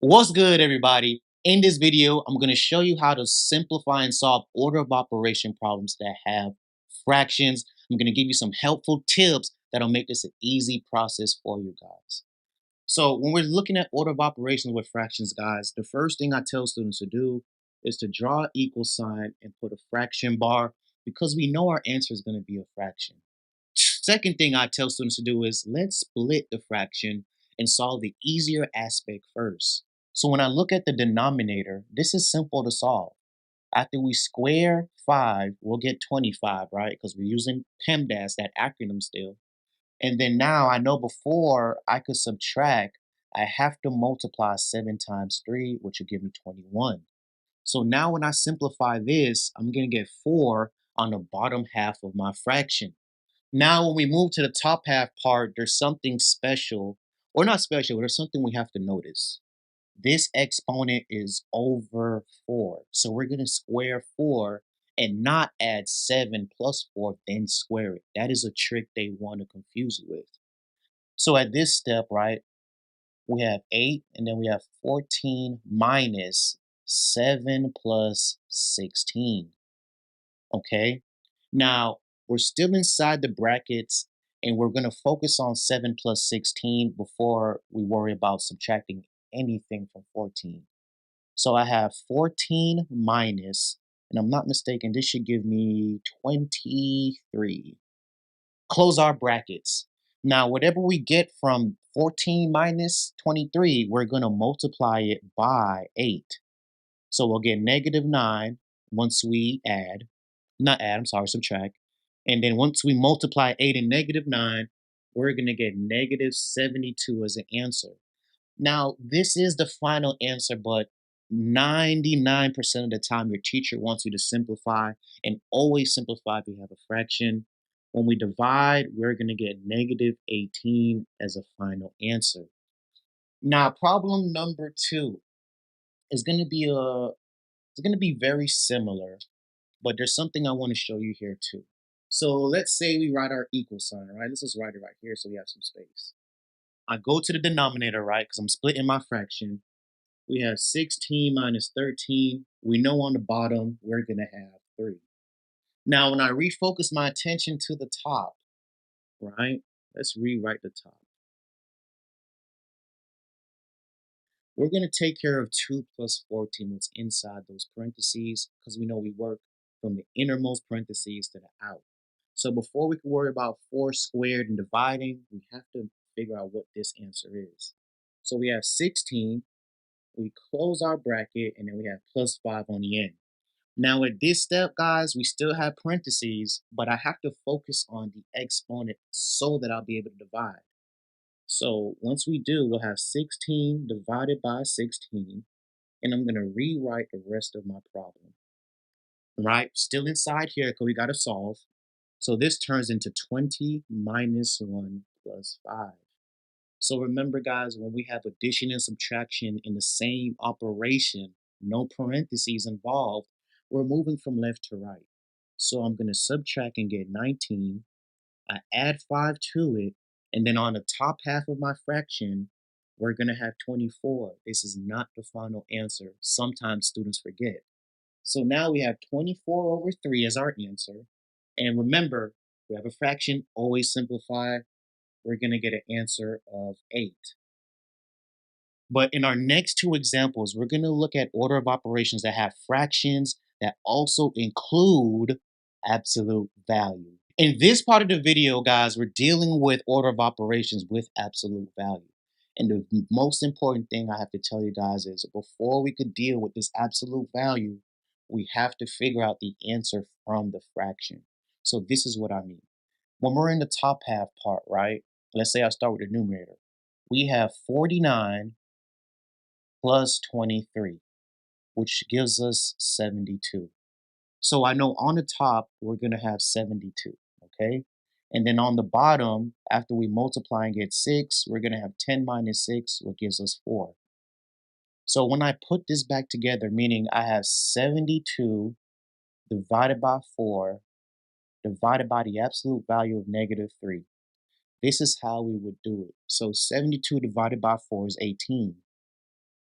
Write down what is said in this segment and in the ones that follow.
What's good, everybody? In this video, I'm going to show you how to simplify and solve order of operation problems that have fractions. I'm going to give you some helpful tips that'll make this an easy process for you guys. So when we're looking at order of operations with fractions, guys, the first thing I tell students to do is to draw an equal sign and put a fraction bar because we know our answer is going to be a fraction. Second thing I tell students to do is let's split the fraction and solve the easier aspect first. So when I look at the denominator, this is simple to solve. After we square 5, we'll get 25, right? Because we're using PEMDAS, that acronym still. And then now I know before I could subtract, I have to multiply 7 times 3, which will give me 21. So now when I simplify this, I'm going to get 4 on the bottom half of my fraction. Now, when we move to the top half part, there's something special, or not special, but there's something we have to notice. This exponent is over 4. So we're going to square 4 and not add 7 plus 4, then square it. That is a trick they want to confuse you with. So at this step, right, we have 8, and then we have 14 minus 7 plus 16. Okay? Now, we're still inside the brackets, and we're going to focus on 7 plus 16 before we worry about subtracting anything from 14. So I have 14 minus, and I'm not mistaken, this should give me 23. Close our brackets. Now, whatever we get from 14 minus 23, we're going to multiply it by 8. So we'll get negative 9 once we subtract. And then once we multiply 8 and negative 9, we're going to get negative 72 as an answer. Now, this is the final answer, but 99% of the time, your teacher wants you to simplify and always simplify if you have a fraction. When we divide, we're going to get negative 18 as a final answer. Now, problem number 2 is going to be very similar, but there's something I want to show you here too. So let's say we write our equal sign, right? Let's just write it right here so we have some space. I go to the denominator, right? Because I'm splitting my fraction. We have 16 minus 13. We know on the bottom we're going to have 3. Now, when I refocus my attention to the top, right? Let's rewrite the top. We're going to take care of 2 plus 14, what's inside those parentheses, because we know we work from the innermost parentheses to the out. So before we can worry about 4 squared and dividing, we have to figure out what this answer is. So we have 16, we close our bracket, and then we have plus 5 on the end. Now at this step, guys, we still have parentheses, but I have to focus on the exponent so that I'll be able to divide. So once we do, we'll have 16 divided by 16, and I'm going to rewrite the rest of my problem. Right? Still inside here because we got to solve. So this turns into 20 minus 1 plus 5. So remember, guys, when we have addition and subtraction in the same operation, no parentheses involved, we're moving from left to right. So I'm going to subtract and get 19. I add 5 to it, and then on the top half of my fraction, we're going to have 24. This is not the final answer. Sometimes students forget. So now we have 24 over 3 as our answer. And remember, we have a fraction, always simplify. We're going to get an answer of 8. But in our next 2 examples, we're going to look at order of operations that have fractions that also include absolute value. In this part of the video, guys, we're dealing with order of operations with absolute value. And the most important thing I have to tell you guys is before we could deal with this absolute value, we have to figure out the answer from the fraction. So this is what I mean. When we're in the top half part, right? Let's say I start with the numerator. We have 49 plus 23, which gives us 72. So I know on the top, we're going to have 72, okay? And then on the bottom, after we multiply and get 6, we're going to have 10 minus 6, which gives us 4. So when I put this back together, meaning I have 72 divided by 4 divided by the absolute value of negative 3. This is how we would do it. So 72 divided by 4 is 18.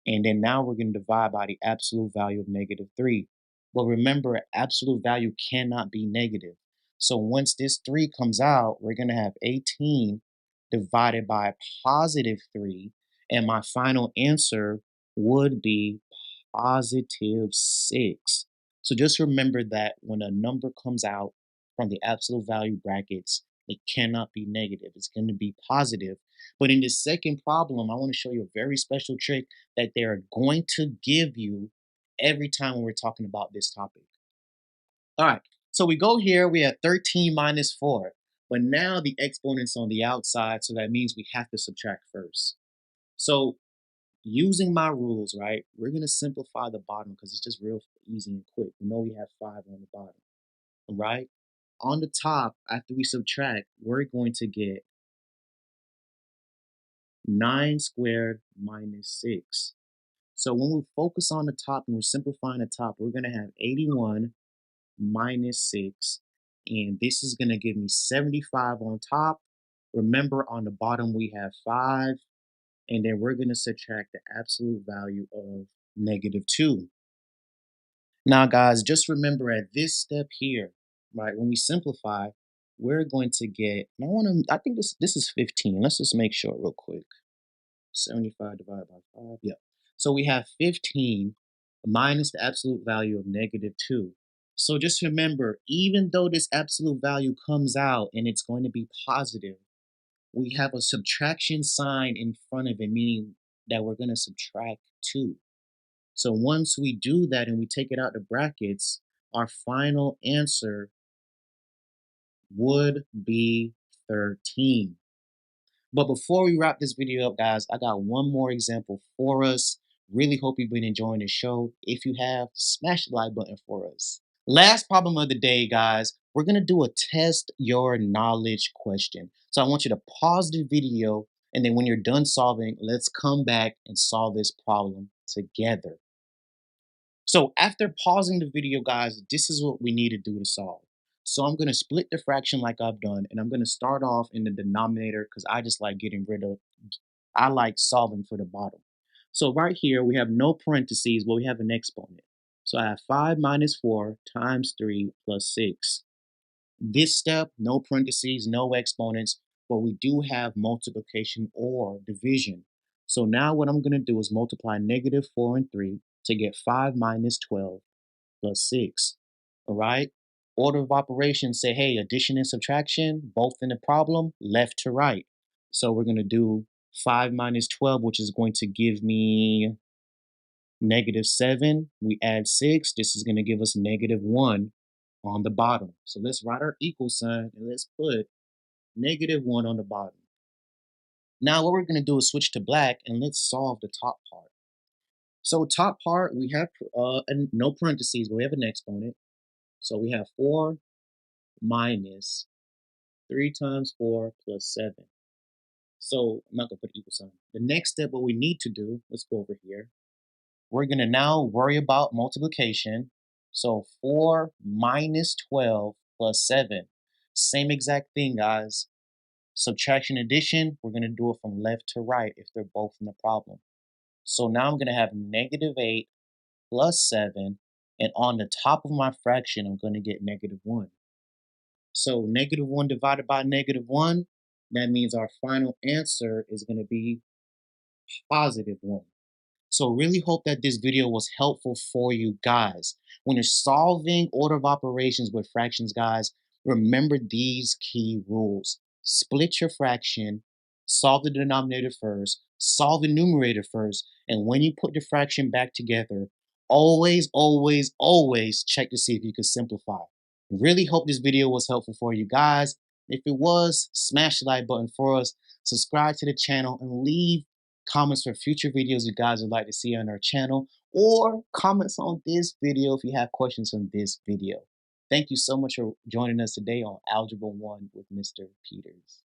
And then now we're going to divide by the absolute value of -3. But remember, absolute value cannot be negative. So once this 3 comes out, we're going to have 18 divided by +3. And my final answer would be +6. So just remember that when a number comes out from the absolute value brackets, it cannot be negative. It's going to be positive. But in this second problem, I want to show you a very special trick that they're going to give you every time when we're talking about this topic. All right, so we go here, we have 13 minus 4, but now the exponent's on the outside, so that means we have to subtract first. So using my rules, right, we're going to simplify the bottom because it's just real easy and quick. We know we have 5 on the bottom, right? On the top, after we subtract, we're going to get 9 squared minus 6. So when we focus on the top and we're simplifying the top, we're going to have 81 minus 6. And this is going to give me 75 on top. Remember, on the bottom, we have 5. And then we're going to subtract the absolute value of -2. Now, guys, just remember at this step here, right, when we simplify, we're going to get, and I think this is 15. Let's just make sure real quick. 75 divided by 5. Yeah. So we have 15 minus the absolute value of -2. So just remember, even though this absolute value comes out and it's going to be positive, we have a subtraction sign in front of it, meaning that we're going to subtract 2. So once we do that and we take it out the brackets, our final answer would be 13. But before we wrap this video up, guys, I got one more example for us. Really hope you've been enjoying the show. If you have, smash the like button for us. Last problem of the day, guys. We're going to do a test your knowledge question. So I want you to pause the video, and then when you're done solving, let's come back and solve this problem together. So after pausing the video, guys, this is what we need to do to solve. So I'm going to split the fraction like I've done, and I'm going to start off in the denominator because I just like I like solving for the bottom. So right here, we have no parentheses, but we have an exponent. So I have 5 minus 4 times 3 plus 6. This step, no parentheses, no exponents, but we do have multiplication or division. So now what I'm going to do is multiply -4 and 3 to get 5 minus 12 plus 6. All right? Order of operations say, hey, addition and subtraction, both in the problem, left to right. So we're going to do 5 minus 12, which is going to give me -7. We add 6. This is going to give us -1 on the bottom. So let's write our equal sign and let's put -1 on the bottom. Now what we're going to do is switch to black and let's solve the top part. So top part, we have no parentheses, but we have an exponent. So we have 4 minus 3 times 4 plus 7. So I'm not going to put equal sign. The next step, what we need to do, let's go over here. We're going to now worry about multiplication. So 4 minus 12 plus 7. Same exact thing, guys. Subtraction addition, we're going to do it from left to right if they're both in the problem. So now I'm going to have -8 plus 7. And on the top of my fraction, I'm going to get -1. So -1 divided by -1, that means our final answer is going to be +1. So really hope that this video was helpful for you guys. When you're solving order of operations with fractions, guys, remember these key rules. Split your fraction, solve the denominator first, solve the numerator first, and when you put the fraction back together, always, always, always check to see if you can simplify. Really hope this video was helpful for you guys. If it was, smash the like button for us, subscribe to the channel, and leave comments for future videos you guys would like to see on our channel, or comments on this video if you have questions on this video. Thank you so much for joining us today on Algebra 1 with Mr. Peters.